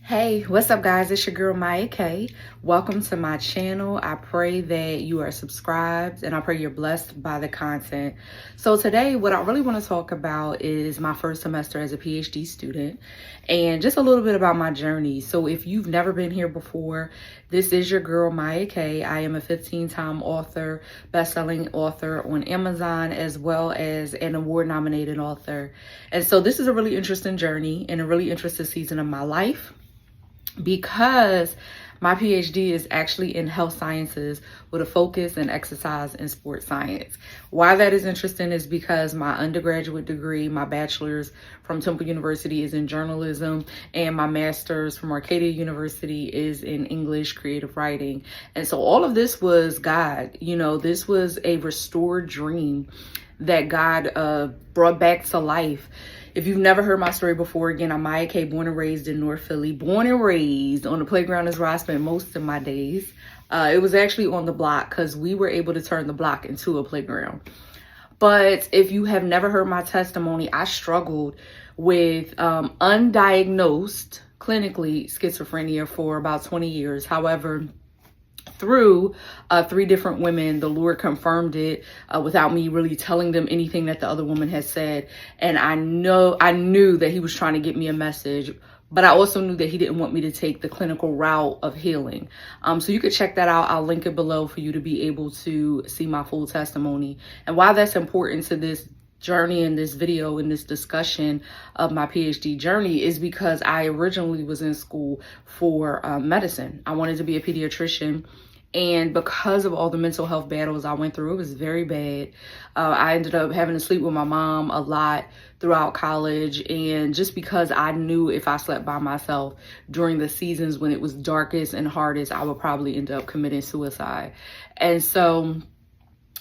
Hey, what's up, guys? It's your girl Maya K. Welcome to my channel. I pray that you are subscribed and I pray you're blessed by the content. So today, what I really want to talk about is my first semester as a PhD student and just a little bit about my journey. So if you've never been here before, this is your girl Maya K. I am a 15-time author, best-selling author on Amazon, as well as an award-nominated author. And so this is a really interesting journey and a really interesting season of my life, because my PhD is actually in health sciences with a focus in exercise and sports science. Why that is interesting is because my undergraduate degree, my bachelor's from Temple University, is in journalism, and my master's from Arcadia University is in English creative writing. And so all of this was God. This was a restored dream that God brought back to life. If you've never heard my story before, again, I'm Maya K, born and raised in North Philly. Born and raised on the playground is where I spent most of my days. It was actually on the block because we were able to turn the block into a playground. But if you have never heard my testimony, I struggled with undiagnosed, clinically, schizophrenia for about 20 years. However, through 3 different women, the Lord confirmed it without me really telling them anything that the other woman had said. And I knew that he was trying to get me a message, but I also knew that he didn't want me to take the clinical route of healing. So you could check that out. I'll link it below for you to be able to see my full testimony. And why that's important to this journey in this video, in this discussion of my PhD journey, is because I originally was in school for medicine. I wanted to be a pediatrician. And because of all the mental health battles I went through, it was very bad. I ended up having to sleep with my mom a lot throughout college. And just because I knew if I slept by myself during the seasons when it was darkest and hardest, I would probably end up committing suicide. And so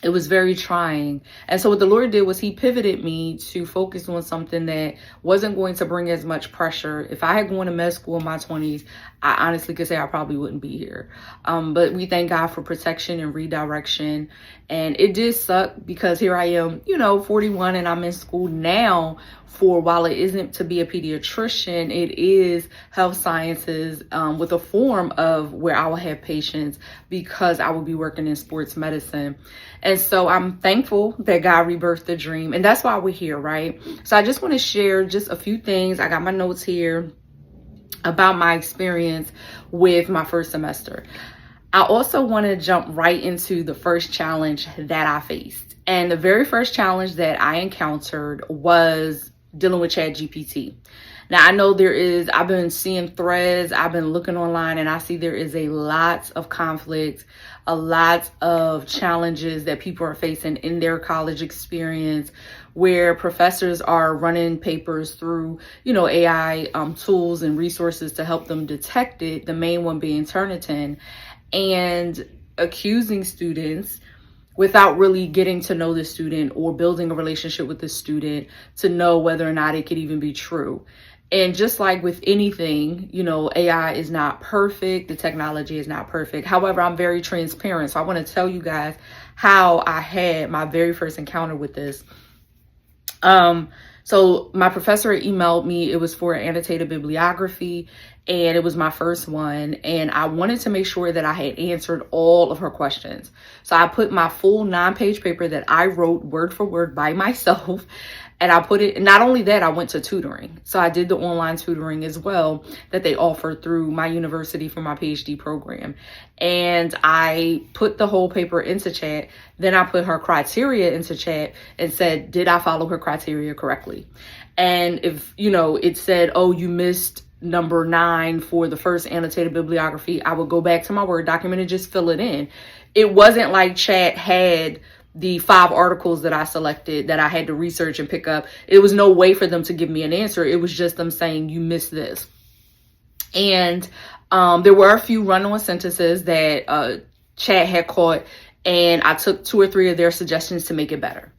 it was very trying. And so what the Lord did was he pivoted me to focus on something that wasn't going to bring as much pressure. If I had gone to med school in my 20s, I honestly could say I probably wouldn't be here. But we thank God for protection and redirection. And it did suck because here I am, 41, and I'm in school now for, while it isn't to be a pediatrician, it is health sciences with a form of where I will have patients because I will be working in sports medicine. And so I'm thankful that God rebirthed the dream. And that's why we're here, right? So I just want to share just a few things. I got my notes here about my experience with my first semester. I also want to jump right into the first challenge that I faced. And the very first challenge that I encountered was dealing with ChatGPT. Now, I know I've been seeing threads, I've been looking online, and I see there is a lot of conflict, a lot of challenges that people are facing in their college experience, where professors are running papers through, AI tools and resources to help them detect it, the main one being Turnitin, and accusing students without really getting to know the student or building a relationship with the student to know whether or not it could even be true. And just like with anything, AI is not perfect. The technology is not perfect. However, I'm very transparent. So I want to tell you guys how I had my very first encounter with this. So my professor emailed me. It was for an annotated bibliography, and it was my first one. And I wanted to make sure that I had answered all of her questions. So I put my full 9-page paper that I wrote word for word by myself, and I put it, not only that, I went to tutoring. So I did the online tutoring as well that they offer through my university for my PhD program. And I put the whole paper into chat. Then I put her criteria into chat and said, did I follow her criteria correctly? And if, it said, oh, you missed number 9 for the first annotated bibliography, I would go back to my Word document and just fill it in. It wasn't like chat had the 5 articles that I selected that I had to research and pick up. It was no way for them to give me an answer. It was just them saying, you missed this. And there were a few run-on sentences that chat had caught, and I took 2 or 3 of their suggestions to make it better.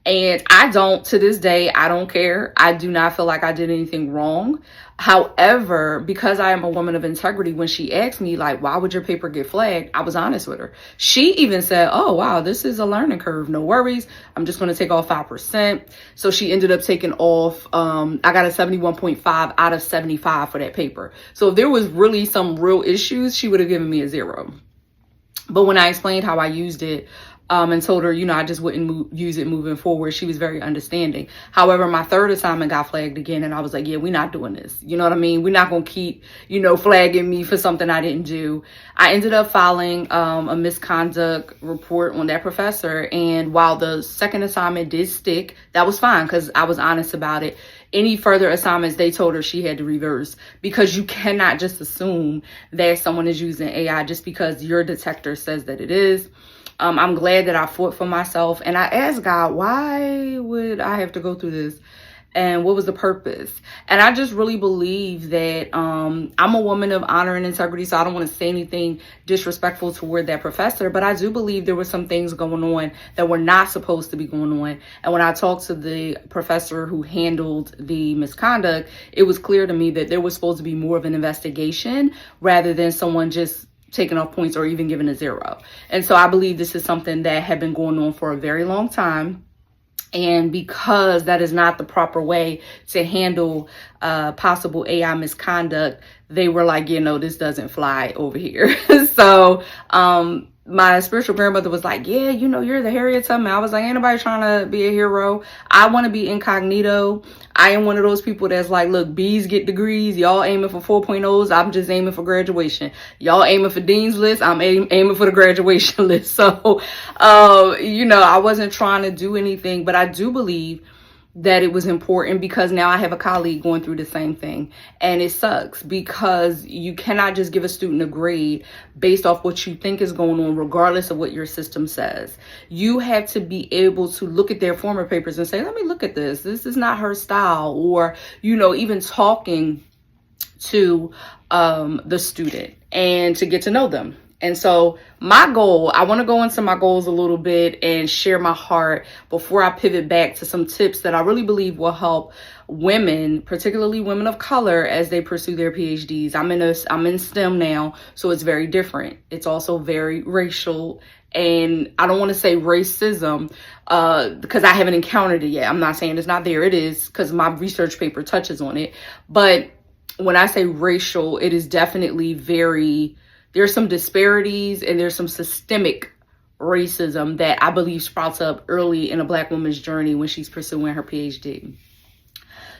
And I don't, to this day, I don't care. I do not feel like I did anything wrong. However, because I am a woman of integrity, when she asked me, like, why would your paper get flagged? I was honest with her. She even said, oh, wow, this is a learning curve. No worries. I'm just going to take off 5%. So she ended up taking off, I got a 71.5 out of 75 for that paper. So if there was really some real issues, she would have given me a 0. But when I explained how I used it, and told her, I just wouldn't use it moving forward, she was very understanding. However, my third assignment got flagged again, and I was like, yeah, we're not doing this. You know what I mean? We're not going to keep, flagging me for something I didn't do. I ended up filing a misconduct report on that professor. And while the second assignment did stick, that was fine because I was honest about it. Any further assignments, they told her she had to reverse, because you cannot just assume that someone is using AI just because your detector says that it is. I'm glad that I fought for myself, and I asked God, why would I have to go through this? And what was the purpose? And I just really believe that I'm a woman of honor and integrity, so I don't want to say anything disrespectful toward that professor, but I do believe there were some things going on that were not supposed to be going on. And when I talked to the professor who handled the misconduct, it was clear to me that there was supposed to be more of an investigation rather than someone just taking off points or even giving a 0. And so I believe this is something that had been going on for a very long time. And because that is not the proper way to handle possible AI misconduct, they were like, this doesn't fly over here. So my spiritual grandmother was like, yeah, you're the Harriet Tubman. I was like, ain't nobody trying to be a hero. I want to be incognito. I am one of those people that's like, look, B's get degrees. Y'all aiming for 4.0s. I'm just aiming for graduation. Y'all aiming for Dean's List. I'm aiming for the graduation list. So, I wasn't trying to do anything, but I do believe that it was important, because now I have a colleague going through the same thing, and it sucks because you cannot just give a student a grade based off what you think is going on, regardless of what your system says. You have to be able to look at their former papers and say, let me look at this. This is not her style. Or, even talking to the student and to get to know them. And so my goal, I want to go into my goals a little bit and share my heart before I pivot back to some tips that I really believe will help women, particularly women of color, as they pursue their PhDs. I'm in STEM now, so it's very different. It's also very racial. And I don't want to say racism because I haven't encountered it yet. I'm not saying it's not there. It is, because my research paper touches on it. But when I say racial, it is definitely there's some disparities and there's some systemic racism that I believe sprouts up early in a Black woman's journey when she's pursuing her PhD.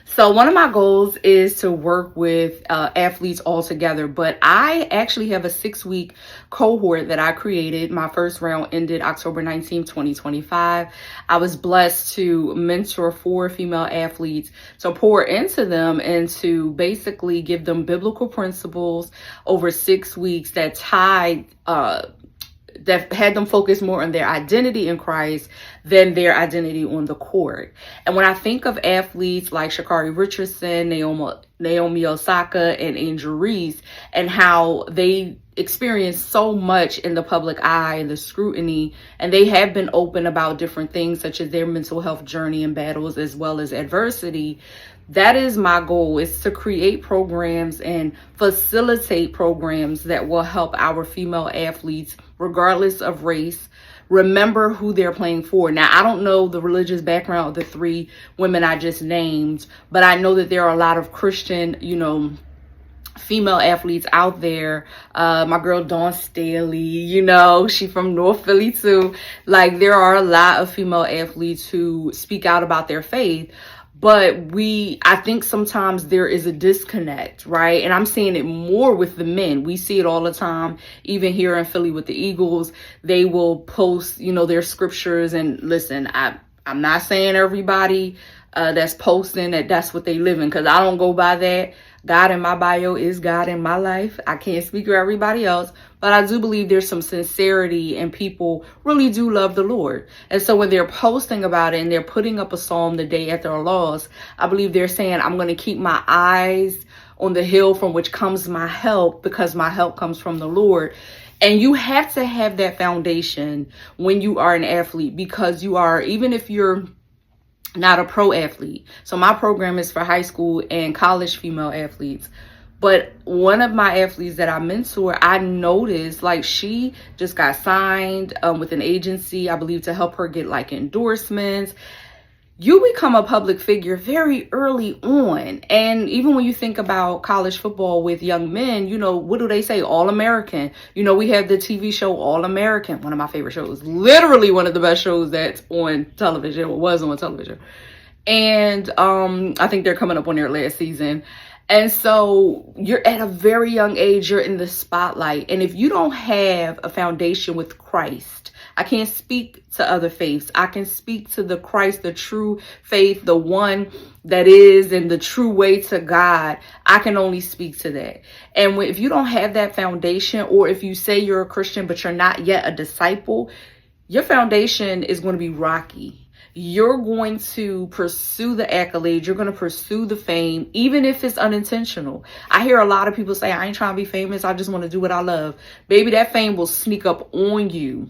So one of my goals is to work with athletes all together, but I actually have a 6-week cohort that I created. My first round ended October 19th, 2025. I was blessed to mentor 4 female athletes, to pour into them and to basically give them biblical principles over 6 weeks that that had them focus more on their identity in Christ than their identity on the court. And when I think of athletes like Sha'Carri Richardson, Naomi Osaka, and Angel Reese, and how they experience so much in the public eye and the scrutiny, and they have been open about different things such as their mental health journey and battles as well as adversity, that is my goal, is to create programs and facilitate programs that will help our female athletes, regardless of race, remember who they're playing for. Now, I don't know the religious background of the 3 women I just named, but I know that there are a lot of Christian, female athletes out there. My girl Dawn Staley, she from North Philly too. Like, there are a lot of female athletes who speak out about their faith. But I think sometimes there is a disconnect, right? And I'm seeing it more with the men. We see it all the time, even here in Philly with the Eagles. They will post, their scriptures. And listen, I'm not saying everybody that's posting that's what they live in, because I don't go by that. God in my bio is God in my life. I can't speak for everybody else, but I do believe there's some sincerity and people really do love the Lord. And so when they're posting about it and they're putting up a psalm the day after a loss, I believe they're saying, I'm going to keep my eyes on the hill from which comes my help, because my help comes from the Lord. And you have to have that foundation when you are an athlete, because you are, even if you're not a pro athlete. So my program is for high school and college female athletes. But one of my athletes that I mentor, I noticed like she just got signed with an agency, I believe, to help her get like endorsements. You become a public figure very early on. And even when you think about college football with young men, you know, what do they say? All American. You know, we have the TV show All American, one of my favorite shows, literally one of the best shows that's on television, or was on television. And I think they're coming up on their last season. And so you're at a very young age, you're in the spotlight. And if you don't have a foundation with Christ, I can't speak to other faiths. I can speak to the Christ, the true faith, the one that is and the true way to God. I can only speak to that. And if you don't have that foundation, or if you say you're a Christian, but you're not yet a disciple, your foundation is going to be rocky. You're going to pursue the accolades. You're going to pursue the fame, even if it's unintentional. I hear a lot of people say, I ain't trying to be famous. I just want to do what I love. Baby, that fame will sneak up on you.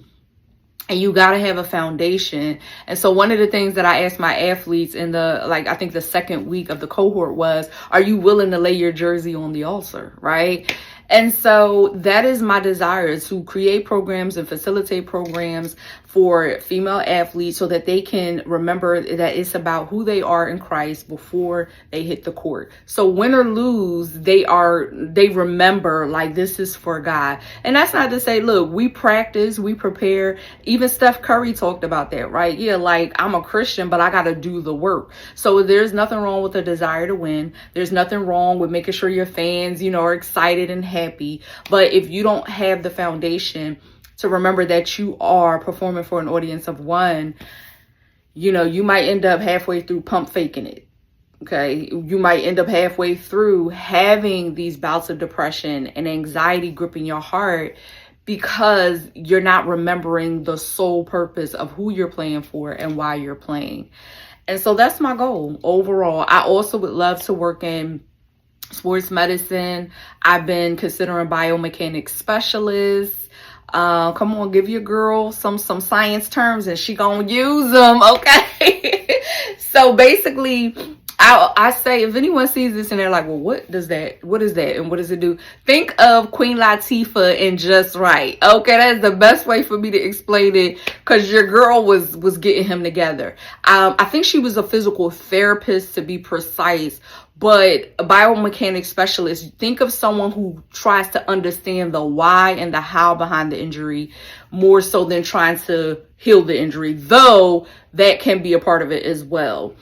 And you got to have a foundation. And so one of the things that I asked my athletes in the, I think the second week of the cohort was, are you willing to lay your jersey on the altar? Right. And so that is my desire, to create programs and facilitate programs for female athletes so that they can remember that it's about who they are in Christ before they hit the court. So win or lose, they remember like this is for God. And that's not to say, look, we practice, we prepare. Even Steph Curry talked about that, right? Yeah, like I'm a Christian, but I got to do the work. So there's nothing wrong with a desire to win. There's nothing wrong with making sure your fans, are excited and happy. But if you don't have the foundation to remember that you are performing for an audience of one, you might end up halfway through pump faking it. Okay. You might end up halfway through having these bouts of depression and anxiety gripping your heart because you're not remembering the sole purpose of who you're playing for and why you're playing. And so that's my goal overall. I also would love to work in sports medicine. I've been considering biomechanics specialists. Come on, give your girl some science terms and she gonna use them, okay? So basically, I say, if anyone sees this and they're like, well, what is that? And what does it do? Think of Queen Latifah in Just Right. Okay, that's the best way for me to explain it, because your girl was getting him together. I think she was a physical therapist, to be precise. But a biomechanics specialist, think of someone who tries to understand the why and the how behind the injury more so than trying to heal the injury, though that can be a part of it as well.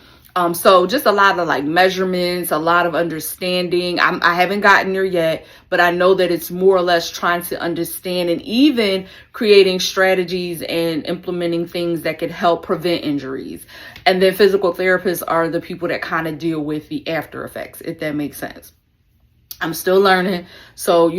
So just a lot of measurements, a lot of understanding. I haven't gotten there yet, but I know that it's more or less trying to understand and even creating strategies and implementing things that could help prevent injuries. And then physical therapists are the people that kind of deal with the after effects, if that makes sense. I'm still learning. So,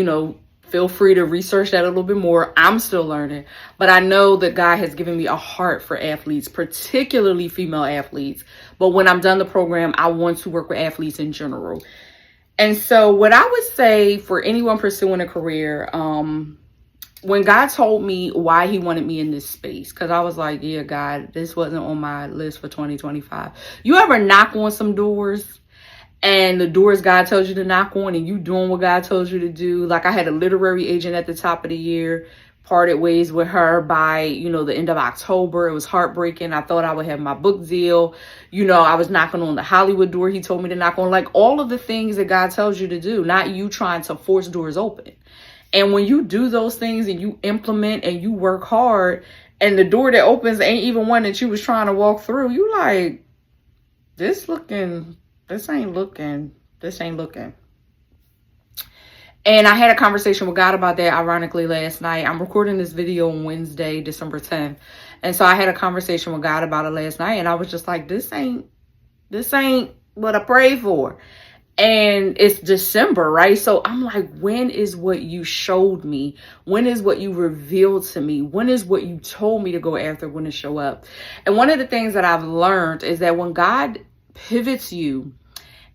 feel free to research that a little bit more. I'm still learning, but I know that God has given me a heart for athletes, particularly female athletes. But when I'm done the program, I want to work with athletes in general. And so what I would say for anyone pursuing a career, when God told me why he wanted me in this space, because I was like, yeah, God, this wasn't on my list for 2025. You ever knock on some doors and the doors God tells you to knock on and you doing what God tells you to do? Like, I had a literary agent at the top of the year, parted ways with her by, the end of October. It was heartbreaking. I thought I would have my book deal. I was knocking on the Hollywood door he told me to knock on, like all of the things that God tells you to do, not you trying to force doors open. And when you do those things and you implement and you work hard and the door that opens ain't even one that you was trying to walk through, you like, this ain't looking. And I had a conversation with God about that, ironically, last night. I'm recording this video on Wednesday, December 10th. And so I had a conversation with God about it last night. And I was just like, this ain't what I prayed for. And it's December, right? So I'm like, when is what you showed me? When is what you revealed to me? When is what you told me to go after going to show up? And one of the things that I've learned is that when God pivots you,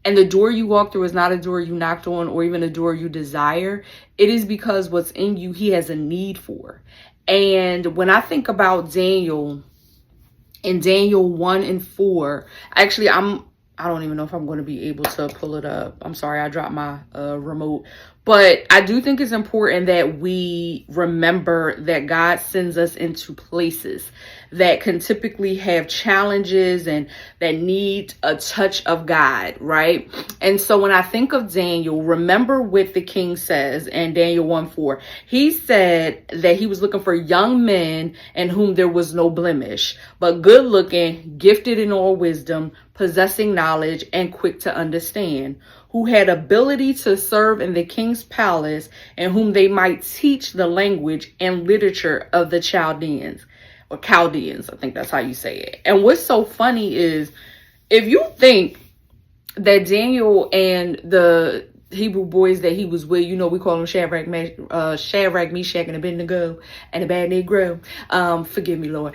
and the door you walk through is not a door you knocked on or even a door you desire, it is because what's in you, he has a need for. And when I think about Daniel in Daniel 1 and 4. Actually, I don't even know if I'm going to be able to pull it up. I'm sorry, I dropped my remote. But I do think it's important that we remember that God sends us into places that can typically have challenges and that need a touch of God, right? And so when I think of Daniel, remember what the king says in Daniel 1:4. He said that he was looking for young men in whom there was no blemish, but good looking, gifted in all wisdom, possessing knowledge, and quick to understand, who had ability to serve in the king's palace, and whom they might teach the language and literature of the Chaldeans, or Chaldeans, I think that's how you say it. And what's so funny is, if you think that Daniel and the Hebrew boys that he was with, you know, we call them Shadrach, Meshach, and Abednego, and a bad Negro. Forgive me, Lord.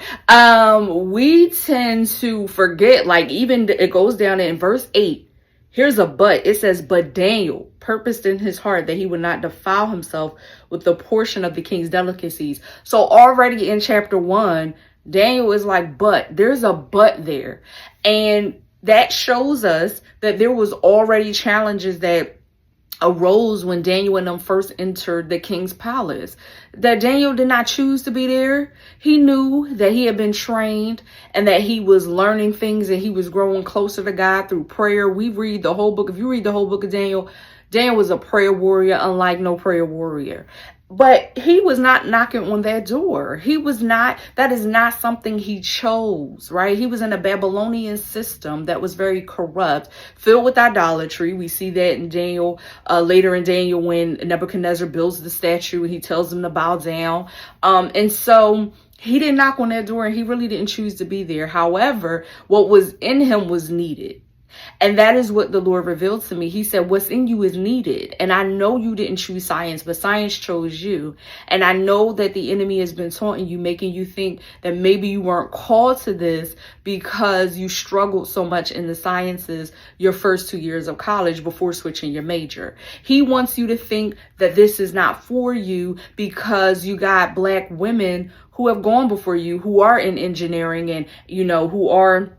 We tend to forget, like, even it goes down in verse 8. Here's a but. It says, but Daniel purposed in his heart that he would not defile himself with the portion of the king's delicacies. So already in chapter 1, Daniel is like, but there's a but there. And that shows us that there was already challenges that arose when Daniel and them first entered the king's palace. That Daniel did not choose to be there. He knew that he had been trained and that he was learning things and he was growing closer to God through prayer. We read the whole book. If you read the whole book of Daniel, Daniel was a prayer warrior, unlike no prayer warrior. But he was not knocking on that door. He was not, that is not something he chose, right? He was in a Babylonian system that was very corrupt, filled with idolatry. We see that in Daniel, later in Daniel, when Nebuchadnezzar builds the statue and he tells them to bow down. And so he didn't knock on that door and he really didn't choose to be there. However, what was in him was needed. And that is what the Lord revealed to me. He said, what's in you is needed. And I know you didn't choose science, but science chose you. And I know that the enemy has been taunting you, making you think that maybe you weren't called to this because you struggled so much in the sciences your first 2 years of college before switching your major. He wants you to think that this is not for you because you got Black women who have gone before you, who are in engineering and, you know, who are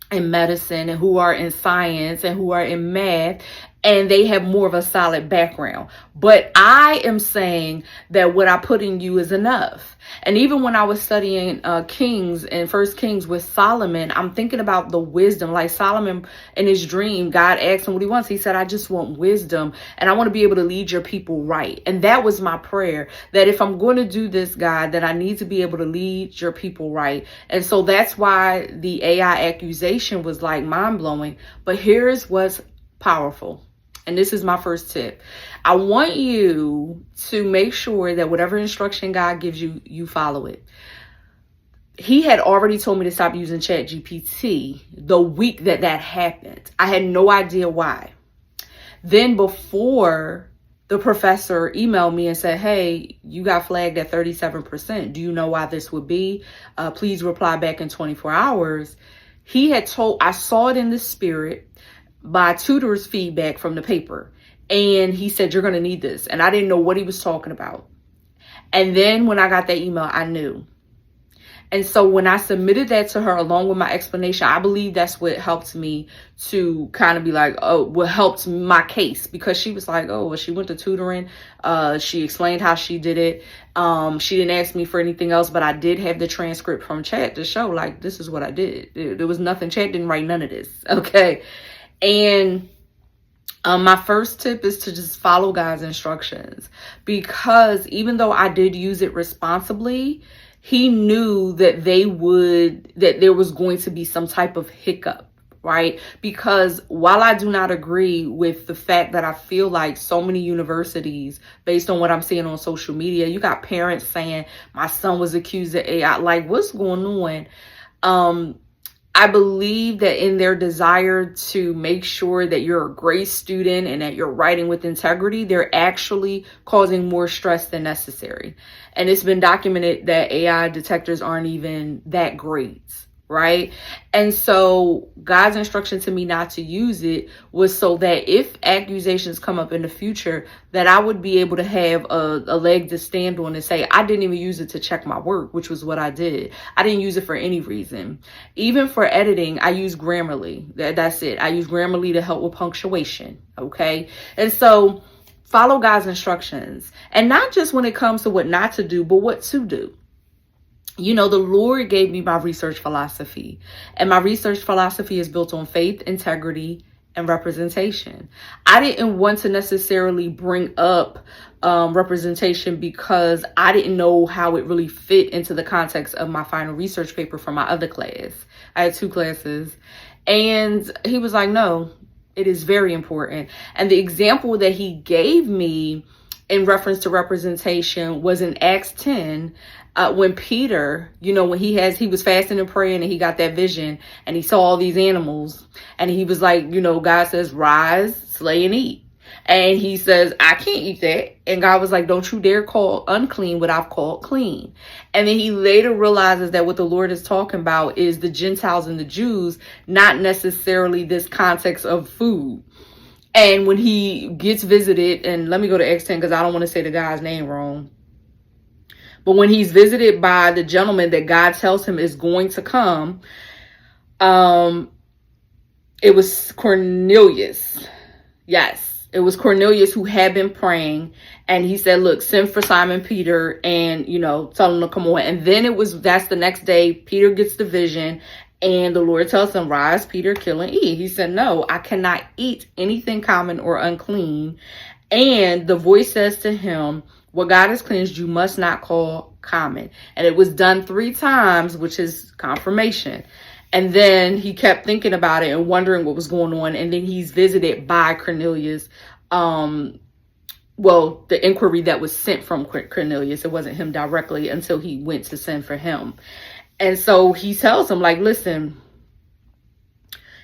in medicine and who are in science and who are in math, and they have more of a solid background. But I am saying that what I put in you is enough. And even when I was studying Kings and First Kings with Solomon, I'm thinking about the wisdom. Like Solomon in his dream, God asked him what he wants. He said, I just want wisdom and I want to be able to lead your people right. And that was my prayer, that if I'm going to do this, God, that I need to be able to lead your people right. And so that's why the AI accusation was like mind blowing. But here's what's powerful. And this is my first tip. I want you to make sure that whatever instruction God gives you, you follow it. He had already told me to stop using ChatGPT the week that happened. I had no idea why. Then before, the professor emailed me and said, hey, you got flagged at 37%. Do you know why this would be? Please reply back in 24 hours. He had told, I saw it in the spirit by tutor's feedback from the paper. And he said, you're going to need this. And I didn't know what he was talking about. And then when I got that email, I knew. And so when I submitted that to her along with my explanation, I believe that's what helped me to kind of be like, oh, what helped my case, because she was like, oh, well, she went to tutoring. She explained how she did it. She didn't ask me for anything else, but I did have the transcript from chat to show like, this is what I did. There was nothing. Chat didn't write none of this. Okay. And my first tip is to just follow God's instructions, because even though I did use it responsibly, he knew that that there was going to be some type of hiccup, right? Because while I do not agree with the fact that I feel like so many universities, based on what I'm seeing on social media, you got parents saying my son was accused of AI, like what's going on? I believe that in their desire to make sure that you're a great student and that you're writing with integrity, they're actually causing more stress than necessary. And it's been documented that AI detectors aren't even that great. right? And so God's instruction to me not to use it was so that if accusations come up in the future, that I would be able to have a leg to stand on and say, I didn't even use it to check my work, which was what I did. I didn't use it for any reason. Even for editing, I use Grammarly. That's it. I use Grammarly to help with punctuation. Okay. And so follow God's instructions, and not just when it comes to what not to do, but what to do. You know, the Lord gave me my research philosophy, and my research philosophy is built on faith, integrity, and representation. I didn't want to necessarily bring up representation because I didn't know how it really fit into the context of my final research paper for my other class. I had 2 classes, and he was like, no, it is very important. And the example that he gave me in reference to representation was in Acts 10, when Peter, you know, when he was fasting and praying and he got that vision and he saw all these animals and he was like, you know, God says, rise, slay and eat. And he says, I can't eat that. And God was like, don't you dare call unclean what I've called clean. And then he later realizes that what the Lord is talking about is the Gentiles and the Jews, not necessarily this context of food. And when he gets visited, and let me go to Acts 10 because I don't want to say the guy's name wrong. But when he's visited by the gentleman that God tells him is going to come, it was Cornelius. Yes, it was Cornelius who had been praying. And he said, look, send for Simon Peter and, you know, tell him to come on. And then that's the next day, Peter gets the vision. And the Lord tells him, rise, Peter, kill and eat. He said, no, I cannot eat anything common or unclean. And the voice says to him, what God has cleansed, you must not call common. And it was done 3 times, which is confirmation. And then he kept thinking about it and wondering what was going on. And then he's visited by Cornelius. The inquiry that was sent from Cornelius, it wasn't him directly until he went to send for him. And so he tells him, like, listen,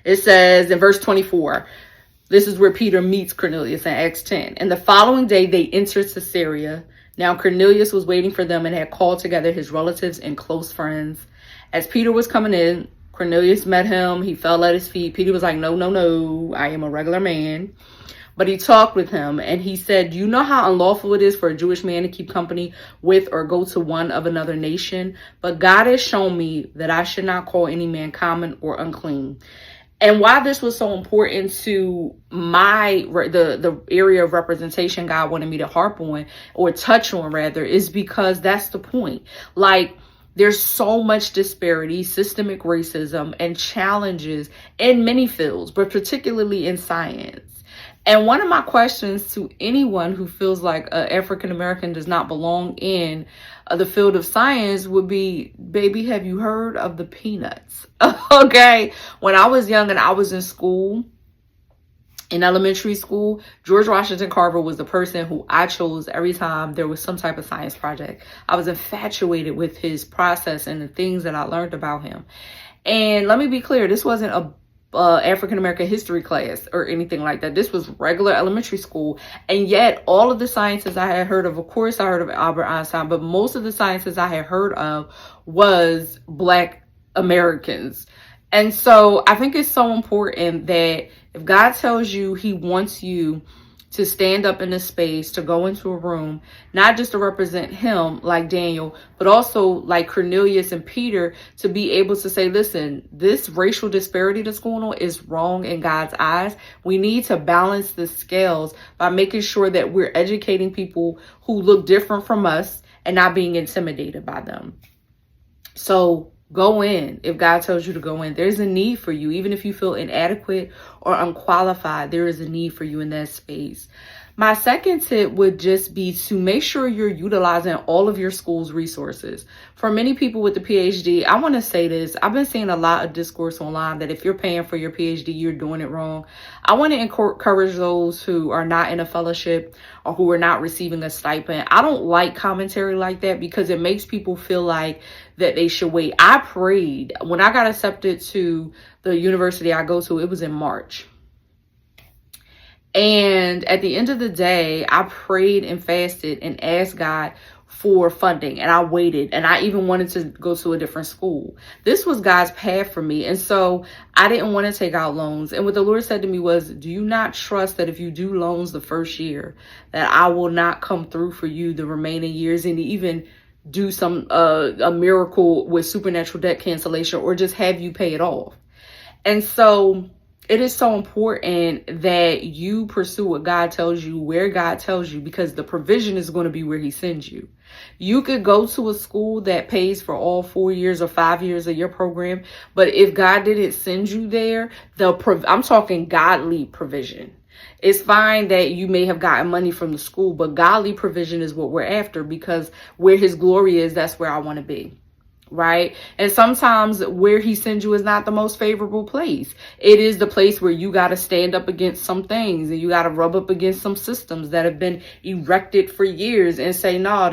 it says in verse 24, this is where Peter meets Cornelius in Acts 10. And the following day, they entered Caesarea. Now Cornelius was waiting for them and had called together his relatives and close friends. As Peter was coming in, Cornelius met him. He fell at his feet. Peter was like, no, I am a regular man. But he talked with him and he said, you know how unlawful it is for a Jewish man to keep company with or go to one of another nation? But God has shown me that I should not call any man common or unclean. And why this was so important to the area of representation God wanted me to harp on, or touch on rather, is because that's the point. Like, there's so much disparity, systemic racism, and challenges in many fields, but particularly in science. And one of my questions to anyone who feels like an African American does not belong in the field of science would be, baby, have you heard of the peanuts? Okay. When I was young and I was in school, in elementary school, George Washington Carver was the person who I chose every time there was some type of science project. I was infatuated with his process and the things that I learned about him. And let me be clear, this wasn't a African American history class or anything like that. This was regular elementary school. And yet all of the sciences I had heard of course I heard of Albert Einstein, but most of the sciences I had heard of was Black Americans. And so I think it's so important that if God tells you he wants you to stand up in a space, to go into a room, not just to represent him like Daniel, but also like Cornelius and Peter, to be able to say, listen, this racial disparity that's going on is wrong in God's eyes. We need to balance the scales by making sure that we're educating people who look different from us and not being intimidated by them. So go in. If God tells you to go in, there's a need for you. Even if you feel inadequate or unqualified, there is a need for you in that space. My second tip would just be to make sure you're utilizing all of your school's resources. For many people with the PhD, I want to say this. I've been seeing a lot of discourse online that if you're paying for your PhD, you're doing it wrong. I want to encourage those who are not in a fellowship or who are not receiving a stipend. I don't like commentary like that because it makes people feel like that they should wait. I prayed when I got accepted to the university I go to. It was in March. And at the end of the day, I prayed and fasted and asked God for funding, and I waited, and I even wanted to go to a different school. This was God's path for me. And so I didn't want to take out loans. And what the Lord said to me was, do you not trust that if you do loans the first year, that I will not come through for you the remaining years, and even do some a miracle with supernatural debt cancellation, or just have you pay it off? And so it is so important that you pursue what God tells you, where God tells you, because the provision is going to be where he sends you. You could go to a school that pays for all 4 years or 5 years of your program, but if God didn't send you there, I'm talking godly provision. It's fine that you may have gotten money from the school, but godly provision is what we're after, because where his glory is, that's where I want to be. Right? And sometimes where he sends you is not the most favorable place. It is the place where you got to stand up against some things, and you got to rub up against some systems that have been erected for years and say, no,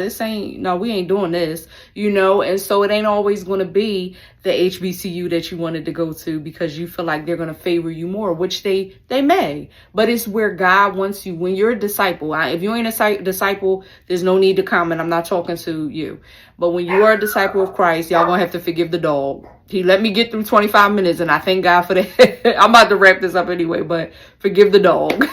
we ain't doing this, and so it ain't always going to be the HBCU that you wanted to go to because you feel like they're going to favor you more, which they may, but it's where God wants you. When you're a disciple, if you ain't a disciple, there's no need to comment. I'm not talking to you. But when you are a disciple of Christ, y'all gonna have to forgive the dog. He let me get through 25 minutes, and I thank God for that. I'm about to wrap this up anyway, but forgive the dog.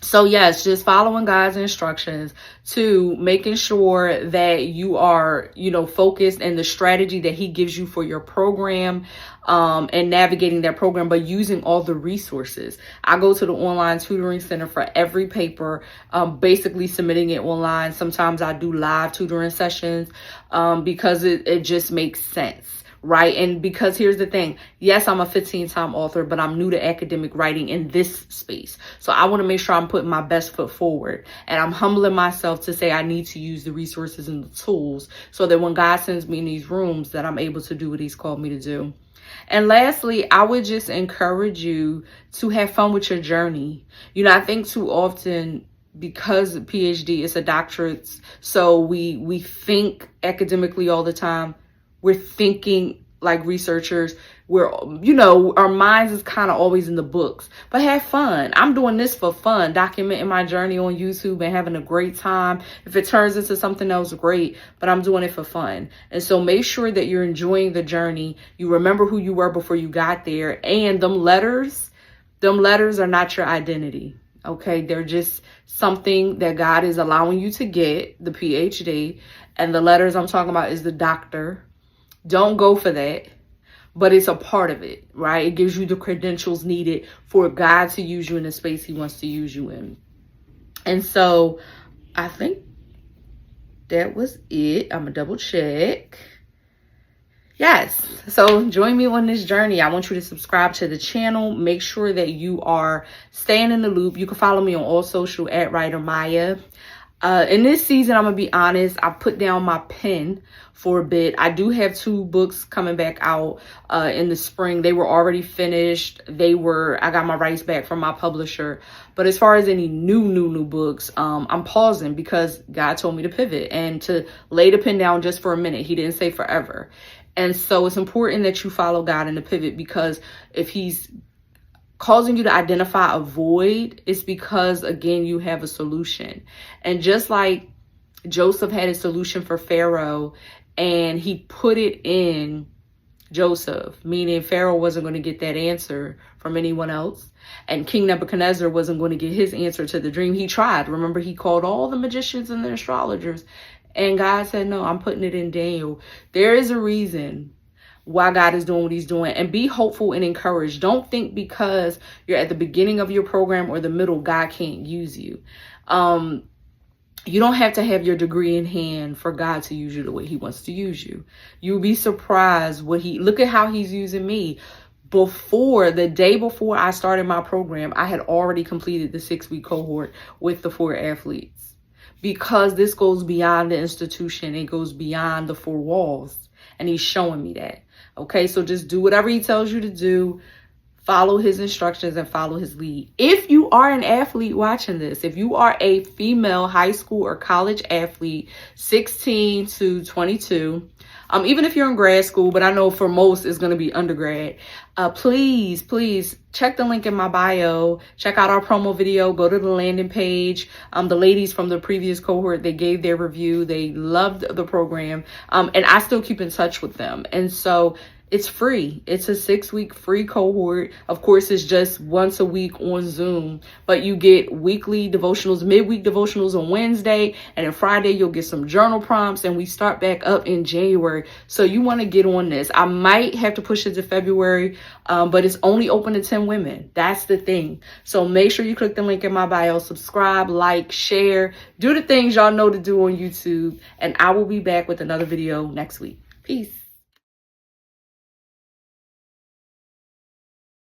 So yes, just following God's instructions, to making sure that you are, focused, and the strategy that he gives you for your program, and navigating that program, but using all the resources. I go to the online tutoring center for every paper, basically submitting it online. Sometimes I do live tutoring sessions, because it just makes sense. Right. And because here's the thing. Yes, I'm a 15-time author, but I'm new to academic writing in this space. So I want to make sure I'm putting my best foot forward, and I'm humbling myself to say I need to use the resources and the tools so that when God sends me in these rooms, that I'm able to do what he's called me to do. And lastly, I would just encourage you to have fun with your journey. I think too often, because PhD is a doctorate, so we think academically all the time. We're thinking like researchers. Our minds is kind of always in the books, but have fun. I'm doing this for fun, documenting my journey on YouTube and having a great time. If it turns into something else, great, but I'm doing it for fun. And so make sure that you're enjoying the journey. You remember who you were before you got there. And them letters are not your identity. Okay. They're just something that God is allowing you to get, the PhD, and the letters I'm talking about is the doctor. Don't go for that, but it's a part of it, right? It gives you the credentials needed for God to use you in the space he wants to use you in. And so I think that was it. I'm gonna double check. Yes. So join me on this journey. I want you to subscribe to the channel. Make sure that you are staying in the loop. You can follow me on all social at Writer Maya. In this season, I'm going to be honest, I put down my pen for a bit. I do have 2 books coming back out in the spring. They were already finished. I got my rights back from my publisher. But as far as any new books, I'm pausing because God told me to pivot and to lay the pen down just for a minute. He didn't say forever. And so it's important that you follow God in the pivot, because if he's causing you to identify a void, it's because, again, you have a solution. And just like Joseph had a solution for Pharaoh, and he put it in Joseph, meaning Pharaoh wasn't going to get that answer from anyone else, and King Nebuchadnezzar wasn't going to get his answer to the dream. He tried. Remember, he called all the magicians and the astrologers, and God said, no, I'm putting it in Daniel. There is a reason why God is doing what he's doing, and be hopeful and encouraged. Don't think because you're at the beginning of your program or the middle, God can't use you. You don't have to have your degree in hand for God to use you the way he wants to use you. You'll be surprised look at how he's using me. The day before I started my program, I had already completed the 6-week cohort with the 4 athletes, because this goes beyond the institution. It goes beyond the 4 walls, and he's showing me that. Okay, so just do whatever he tells you to do. Follow his instructions and follow his lead. If you are an athlete watching this, if you are a female high school or college athlete, 16 to 22, even if you're in grad school, but I know for most it's going to be undergrad. Please check the link in my bio. Check out our promo video. Go to the landing page. The ladies from the previous cohort, they gave their review. They loved the program. And I still keep in touch with them. And so it's free. It's a 6-week free cohort. Of course, it's just once a week on Zoom, but you get weekly devotionals, midweek devotionals on Wednesday, and then Friday you'll get some journal prompts, and we start back up in January. So you want to get on this. I might have to push it to February, but it's only open to 10 women. That's the thing. So make sure you click the link in my bio, subscribe, like, share, do the things y'all know to do on YouTube, and I will be back with another video next week. Peace.